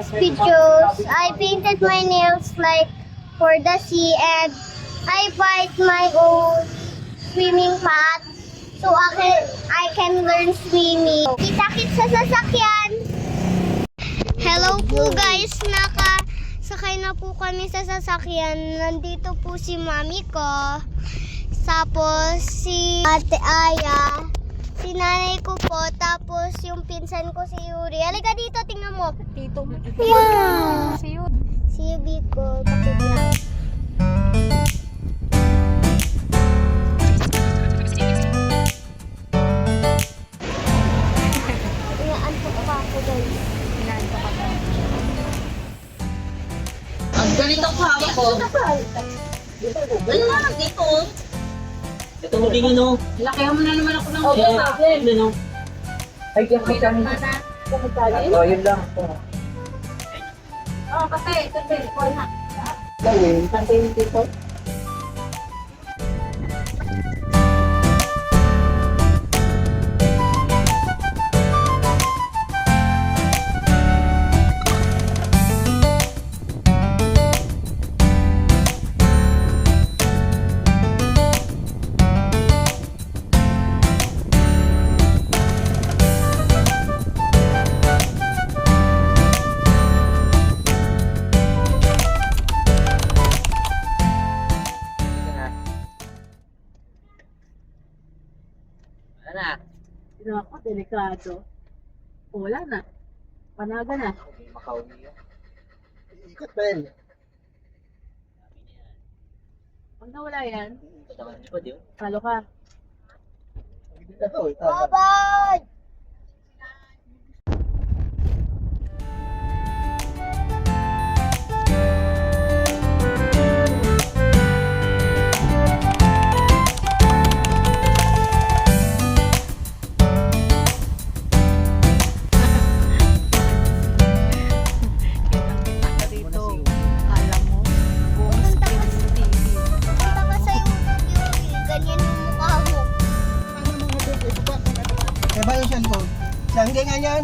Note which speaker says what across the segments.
Speaker 1: videos. I painted my nails like for the sea, and I bought my own swimming pad so I can learn swimming. Kita-kits sa sasakyan. Hello po guys, nakasakay na po kami sa sasakyan. Nandito po si mami ko. Tapos si Ate Aya. Si nanay ko po, tapos yung pinsan ko si Yuri. Halika dito, tingnan mo.
Speaker 2: Tito mo.
Speaker 1: Yeah.
Speaker 2: Si Yud.
Speaker 1: Si Biko, bakit lang? Inaantok pa ako guys.
Speaker 2: Inaantok ka ba?
Speaker 3: Ang ganito ko hawak ko. Ano na, dito. Ito mo din yun, oh.
Speaker 2: Lakihan mo na naman ako ng
Speaker 3: Ano?
Speaker 4: Ay, kaya kami. Oh, yun lang.
Speaker 2: Oh, kasi, call na.
Speaker 4: Gawin, pantay dito.
Speaker 3: Ano?
Speaker 2: Sino ako, delikado. Wala na. Panaga na.
Speaker 4: Ikot pa yun.
Speaker 2: Pag nawala yan,
Speaker 3: Ito, di ba?
Speaker 2: talo ka.
Speaker 1: Bye-bye!
Speaker 2: Dito, kala mo, buong screen sa TV.
Speaker 1: Punta ka sa Yuri, ganyan yung mukha mo.
Speaker 4: Eh, ba yung cellphone? Siya, hindi nga yan.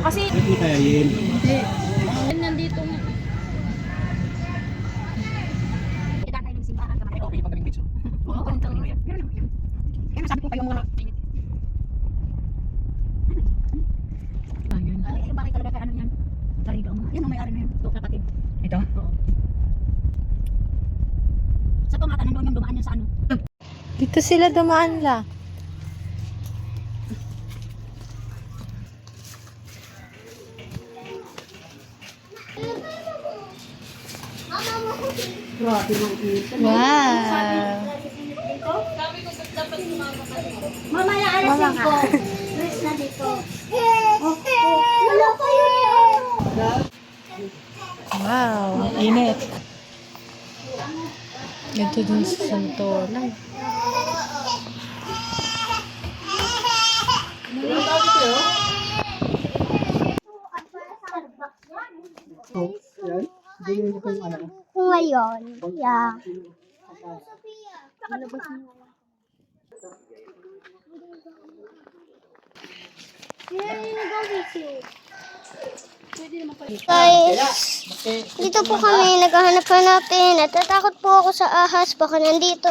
Speaker 2: Kasi,
Speaker 4: Hindi kaya yun.
Speaker 2: nandito nga. Sabi ko kayo mga ayun. Yung bakit talaga kaya ano yan? Sarili mo. Yan ang may-ari na yun. Ito, kapatid. Ito? Oo. Sa tomata, nandoon yung dumaan yun sa ano.
Speaker 5: Dito sila dumaan la. Wow.
Speaker 1: Mamaya alas 5. Please na dito. Wala kayo.
Speaker 5: Wow, init. Ito dun sa Santolan.
Speaker 1: Kung ngayon, yeah. Guys, dito po kami naghahanap-hanapin. Natatakot po ako sa ahas. Baka nandito.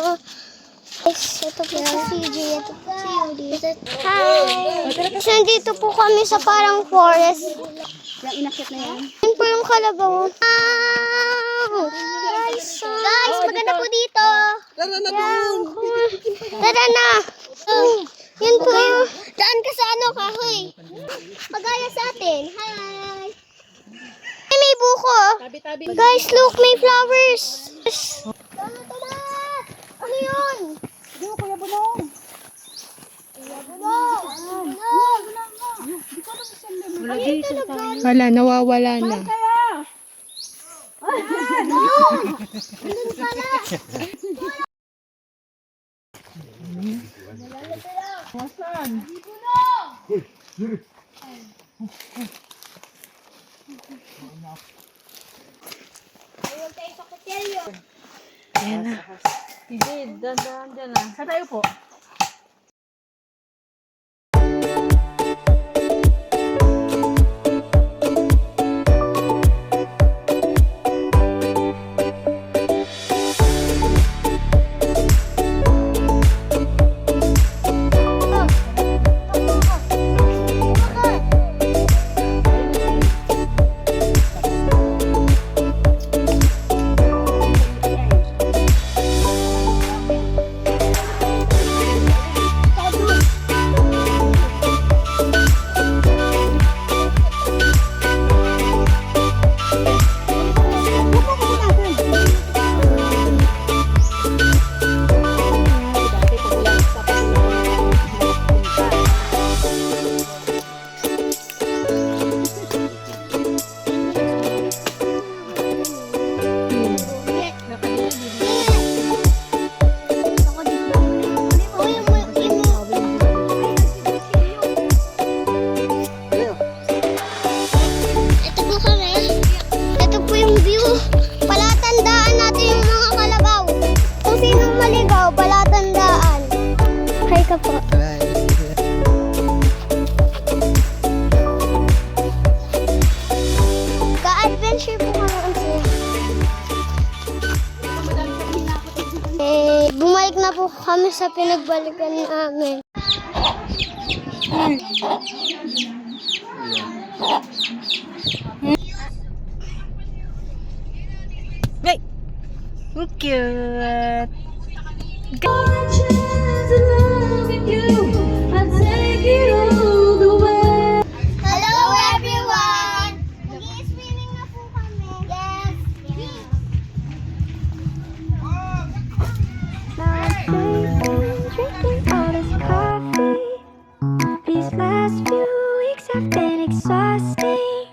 Speaker 1: Guys, ito po si CJ. Ito po si Yudi. Hi! Guys, nandito po kami sa parang forest.
Speaker 2: Yung inakit na yan.
Speaker 1: Yan po yung kalabaw. Wow! Guys, maganda po dito.
Speaker 3: Tara na doon.
Speaker 1: Tara na. Yan po yung daan ka sa ano, kahoy. Pagaya sa atin. Hi! Ay, may buko.
Speaker 2: Tabi-tabi.
Speaker 1: Guys, look, may flowers. Tama. Ano yun?
Speaker 2: Hindi mo, Kuya Bunong.
Speaker 5: Wala, nawawala na. Ayan na.
Speaker 2: Sige, dandan dyan lang. Saan tayo po?
Speaker 1: Ito po kami. Ito po yung view. Palatandaan natin yung mga kalabaw. Kung sinong maligaw, palatandaan. Hi ka po. Ka-adventure po kami kasi. Bumalik na po kami sa pinagbalikan namin.
Speaker 5: So cute.
Speaker 1: Hello everyone! Nag-i-swimming na po kami. Yes!
Speaker 6: Drinking all this coffee. These last few weeks have been exhausting.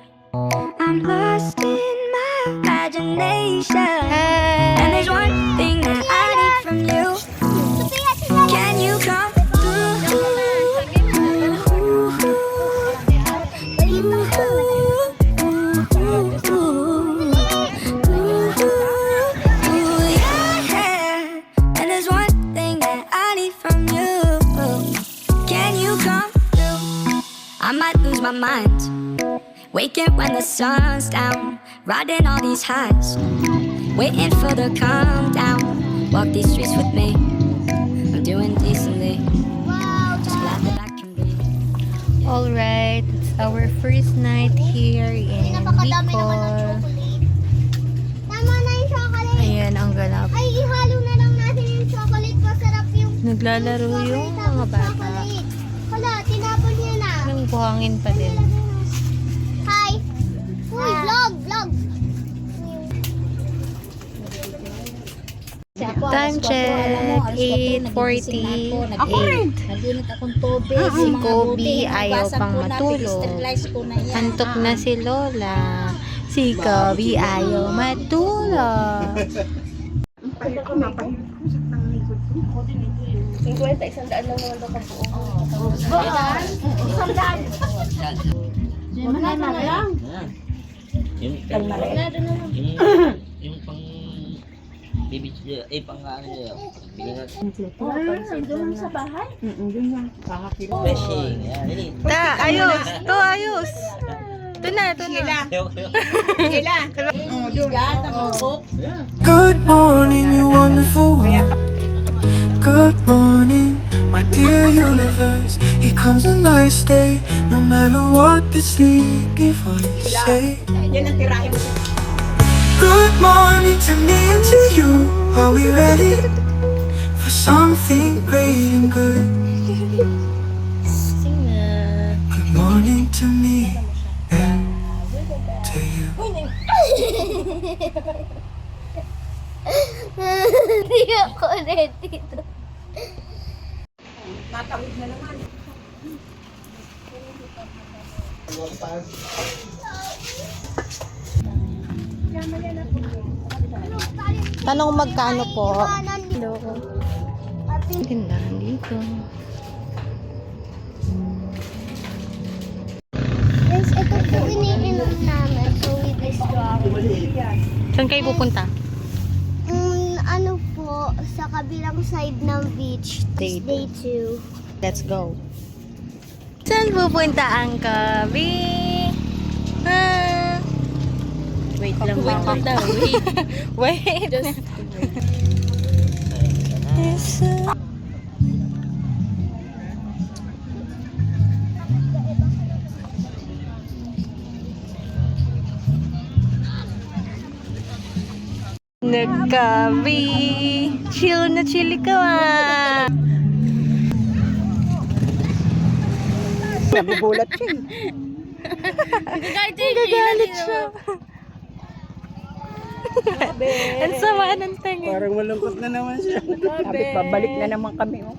Speaker 6: I'm lost in my imagination. And there's one thing that I need from you. Can you come through? Yeah. And there's one thing that I need from you. Can you come through? I might lose my mind, waking when the sun's down, riding all these highs, waiting for the calm down. Walk these streets with me, I'm doing decently, just glad that I can breathe.
Speaker 5: Alright, it's our first night here in
Speaker 1: Napakadami naman ng
Speaker 5: Bicol.
Speaker 1: chocolate. Tama na yung chocolate.
Speaker 5: Ayan ang ganap.
Speaker 1: Ay, ihalo na lang
Speaker 5: Naglalaro yung mga bata.
Speaker 1: Wala, tinapon niya na.
Speaker 5: Nang buhangin pa din.
Speaker 1: Hi! Uy, vlog!
Speaker 5: Time check, 8:48.
Speaker 3: Naginit akong tubig.
Speaker 5: Si Kobe ayaw pang matulog. Antok na si Lola. Si Kobe ayaw matulog.
Speaker 3: Yung pang baby pang ano niya. Bigyan
Speaker 2: Doon sa bahay? Doon yan.
Speaker 3: Flashing. Yan.
Speaker 5: Ta, ayos. To, ayos. Ito na, ito na.
Speaker 7: Good morning, you wonderful world. Good morning, my dear universe. Here comes a nice day, no matter what the sleepy voice say. Good morning to me and to you. Are we ready for something great and good? Good morning to me and to you.
Speaker 1: Hindi ako ready dito.
Speaker 5: Tanong magkano po?
Speaker 1: Hello.
Speaker 5: Tindahan dito.
Speaker 1: Guys, ito po iniinom namin. So, we destroy.
Speaker 5: Saan kayo pupunta?
Speaker 1: Ano po, sa kabilang side ng beach.
Speaker 5: Day
Speaker 1: Day 2.
Speaker 5: Let's go. Saan pupunta ang Kobe? Wait lang ba? Wait. Nagkabi. Chill na chill ka ah.
Speaker 2: Nabubulat siya.
Speaker 5: Nagagalit siya. Ang sama ng tingin.
Speaker 2: Parang malungkot na naman siya. Sabi, pabalik na naman kami. Oh.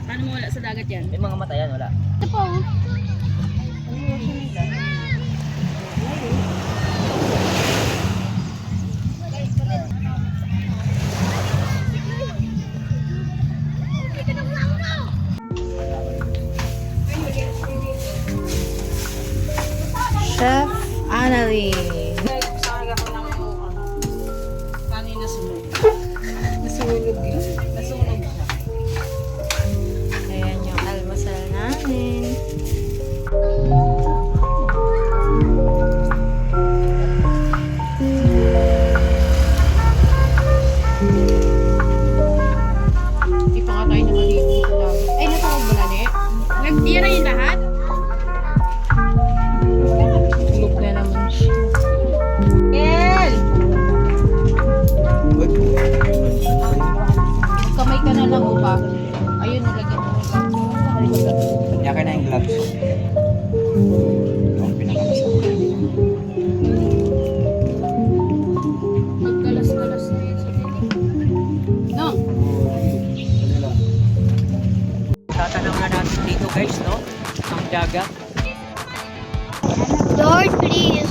Speaker 3: Paano mo wala sa dagat yan? May mga matayan, wala.
Speaker 1: Ito po.
Speaker 5: Chef Annalyn.
Speaker 2: Kanina sumunod. Nasunog siya.
Speaker 5: Ayan yung almusal namin.
Speaker 2: Hindi pa nga tayo nakaligo dito daw. Ay, natawag mo na, Ne? Nag-tira na yung lahat?
Speaker 5: Tulog na naman siya.
Speaker 2: El! Kamay ka na lang, upa. Ayun, nalagyan mo na lang.
Speaker 4: Kanya ka na yung gloves. Ang pinakamasama.
Speaker 2: Nagkalas-kalas na yun sa dinig. No?
Speaker 4: Tatanaw na natin dito guys, no? Ang dagat.
Speaker 1: Door 3